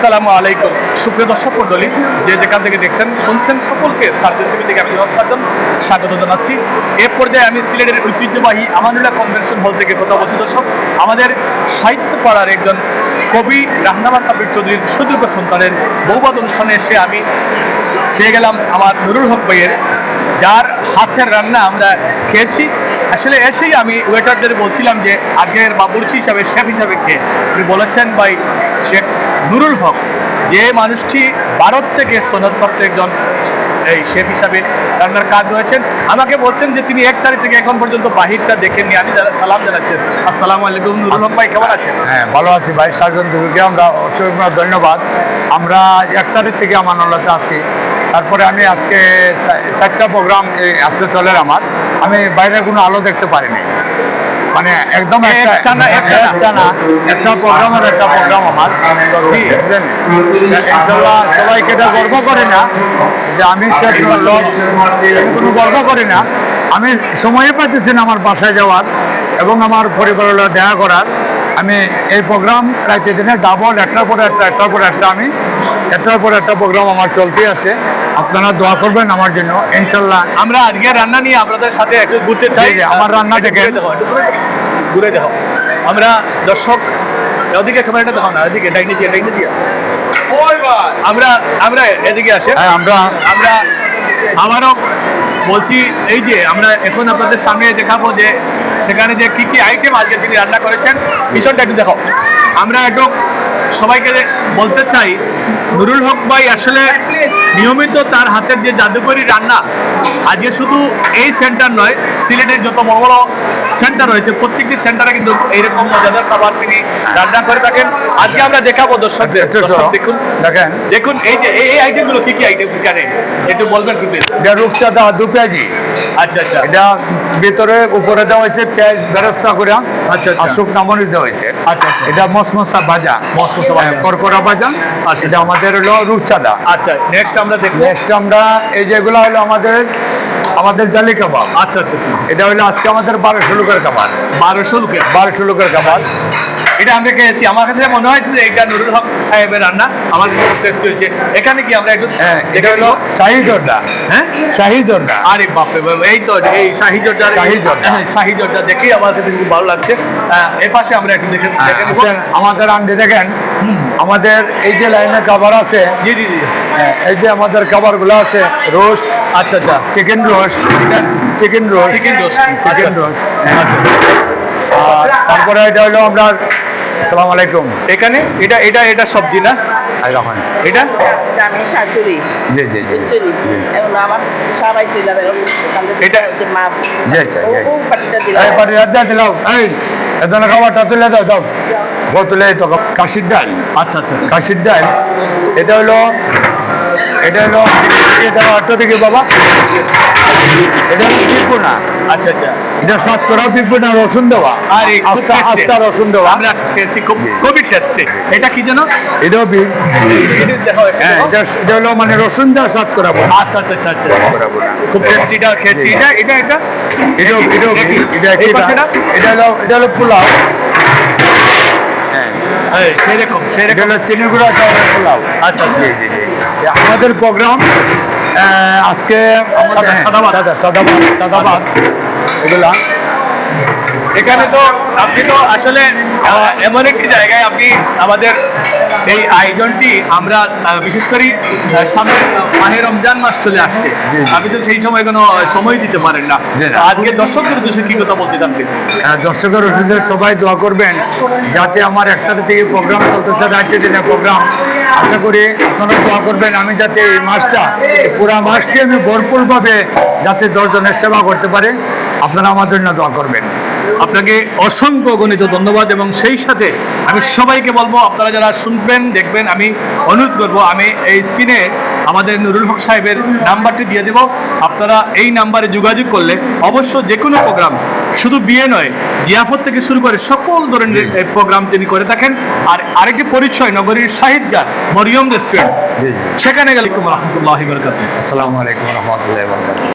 আসসালামু আলাইকুম সুপ্রিয় দর্শক মণ্ডলী, যে যেখান থেকে দেখছেন শুনছেন সকলকে সার্জন টিভি থেকে আমি সার্জন স্বাগত জানাচ্ছি। এ পর্যায়ে আমি সিলেটের ঐতিহ্যবাহী আমানুল্লাহ কনভেনশন হল থেকে কথা বলছি। দর্শক, আমাদের সাহিত্য পাড়ার একজন কবি রাহনামা সাব্বির চৌধুরীর সুযোগ্য সন্তানের বৌবাদ অনুষ্ঠানে এসে আমি পেয়ে গেলাম আমার নুরুল হক ভাইয়ের, যার হাতের রান্না আমরা খেয়েছি। আসলে এসেই আমি ওয়েটারদের বলছিলাম যে আগের বাবুর্চি হিসাবে, শেফ হিসাবে খেয়ে উনি বলেছেন ভাই শেখ নুরুল হক, যে মানুষটি ভারত থেকে সনদপ্রাপ্ত একজন এই শেফ হিসাবে রান্নার কাজ রয়েছেন, আমাকে বলছেন যে তিনি 1 তারিখ থেকে এখন পর্যন্ত বাহিরটা দেখেননি। আমি সালাম জানাচ্ছেন। আসসালামু আলাইকুম নুরুল হক ভাই, কেমন আছেন? হ্যাঁ, ভালো আছি ভাই। সার্জন টিভিকে আমরা অসংখ্য ধন্যবাদ। আমরা 1 তারিখ থেকে আমানুল্লাহতে আছি। তারপরে আমি আজকে 4টা প্রোগ্রাম আজকে চলে আমার। আমি বাইরের কোনো আলো দেখতে পারিনি, মানে একদম একটা প্রোগ্রাম আর একটা প্রোগ্রাম আমার। সবাইকে এটা গর্ব করে না যে আমি কোনো গর্ব করি না। আমি সময়ে পাইতেছি না আমার বাসায় যাওয়ার এবং আমার পরিবারের দেখা করার। আমি এই প্রোগ্রাম রাইতে দিনে ডাবল, একটার পরে একটা আমি একটার পরে একটা প্রোগ্রাম আমার চলতে আছে। আপনারা দোয়া করবেন আমার জন্য, ইনশাল্লাহ। আমরা আজকে রান্না নিয়ে আপনাদের সাথে একটু ঘুরতে চাই। আমার রান্না দেখে ঘুরে দেখো। আমরা দর্শক ওদিকে ক্যামেরাটা দেখো না, এদিকে ডাইনে দিয়ে আমরা এদিকে আসে। আমরা আমারও বলছি, এই যে আমরা এখন আপনাদের সামনে দেখাবো যে সেখানে যে কি কি আইটেম আজকে তিনি রান্না করেছেন, বিষয়টা একটু দেখো। আমরা একটু সবাইকে বলতে চাই, নুরুল হক ভাই আসলে নিয়মিত তার হাতের যে জাদুকরি রান্না, আজকে শুধু এই সেন্টার নয়, সিলেটের যত বড় বড় সেন্টার রয়েছে প্রত্যেকটি সেন্টারে কিন্তু এইরকম মজাদার খাবার তিনি রান্না করে থাকেন। আজকে আমরা দেখাবো দর্শকদের। দেখুন এই যে এই আইটেমগুলো কি কি আইটেম এখানে একটু বলবেন কি? রূপচাঁদা 2 পেঁয়াজি। আচ্ছা আচ্ছা, এটা ভিতরে উপরে দেওয়া হয়েছে পেঁয়াজ বেরেস্তা করে। আচ্ছা, আর শুকনা মরিচ দেওয়া হয়েছে। আচ্ছা, এটা মসমসা ভাজা, করকরা ভাজা। এটা আমাদের হলো রূপচাঁদা। আচ্ছা, নেক্সট আমরা দেখবো। নেক্সট আমরা এই যেগুলো হলো আমাদের জালি কাবাব। আচ্ছা আচ্ছা, এটা হলো আজকে আমাদের 1200 লোকের খাবার। 1200 লোকের খাবার। এটা আমরা খেয়েছি, আমার কাছে মনে হয় যে এটা নুরুল হক সাহেবের রান্না। আমার টেস্ট হয়েছে। এখানে কি আমরা একটু এটা হলো শাহী জর্দা। হ্যাঁ, শাহী জর্দা। আরে বাপরে বাপ, এই তো এই শাহী জর্দা দেখেই আমার কাছে খুব ভালো লাগছে। এর পাশে আমরা একটু দেখে আমাদের আন্ডে দেখেন, আমাদের এই যে লাইনে খাবার আছে। জি, এই যে আমাদের খাবারগুলো আছে, রোস্ট। আচ্ছা আচ্ছা, চিকেন রোস্ট। আর তারপরে এটা হলো আমরা, আসসালামু আলাইকুম। এখানে এটা সবজি না? এটা শাশুড়ি। জি জি জি। আমার সবাই এটা খাবারটা তুলে দাও তুলে তো কাশির ডাল। আচ্ছা আচ্ছা, কাশির ডাল। এটা হলো দিকে বাবা, এটা হলো পিপুনা। আচ্ছা আচ্ছা, এটা 7 পিপুনা রসুন দেওয়া। আর আস্তা রসুন দেওয়া। আমরা খেয়েছি, খুবই টেস্টি। এটা কি জানো? এটাও হ্যাঁ, এটা হলো মানে রসুন দেওয়া 7 করা। আচ্ছা আচ্ছা আচ্ছা, খুব টেস্টিটা খেয়েছি। এটা হলো পোলাও। সেরকম চিনি গুঁড়া চাউলের পোলাও। আচ্ছা, জি জি জি। আমাদের প্রোগ্রাম আজকে সাদাবাদ এগুলা। এখানে তো আপনি তো আসলে এমন একটি জায়গায় আপনি আমাদের এই আয়োজনটি, আমরা বিশেষ করে সামনে মাহে রমজান মাস চলে আসছে, আপনি তো সেই সময় কোনো সময় দিতে পারেন না। আজকে দর্শকদের উদ্দেশ্যে কি কথা বলতে চান প্লিজ? দর্শকের উদ্দেশ্যে সবাই দোয়া করবেন যাতে আমার 1 তারিখ থেকে প্রোগ্রাম চলতেছে, রাজ্যে দিনে প্রোগ্রাম। আশা করি আপনারা দোয়া করবেন আমি যাতে এই মাসটা, পুরা মাসটি আমি ভরপুরভাবে যাতে 10 জনের সেবা করতে পারে। আপনারা আমার জন্য দোয়া করবেন। আপনাকে অসংখ্য গণিত ধন্যবাদ। এবং সেই সাথে আমি সবাইকে বলবো, আপনারা যারা শুনবেন দেখবেন, আমি অনুরোধ করবো, আমি এই স্ক্রিনে আমাদের নুরুল হক সাহেবের নাম্বারটি দিয়ে দেব। আপনারা এই নাম্বারে যোগাযোগ করলে অবশ্য যে কোনো প্রোগ্রাম, শুধু বিয়ে নয়, জিয়াফত থেকে শুরু করে সকল ধরনের প্রোগ্রাম তিনি করে থাকেন। আর আরেকটি পরিচয়, নগরীর শাহিদগার মরিয়ম রেস্টুরেন্ট, সেখানে গেলে। আসসালামু আলাইকুম ওয়া রাহমাতুল্লাহি ওয়া বারাকাতুহু। আসসালামু আলাইকুম ওয়া রাহমাতুল্লাহি ওয়া বারাকাতুহু।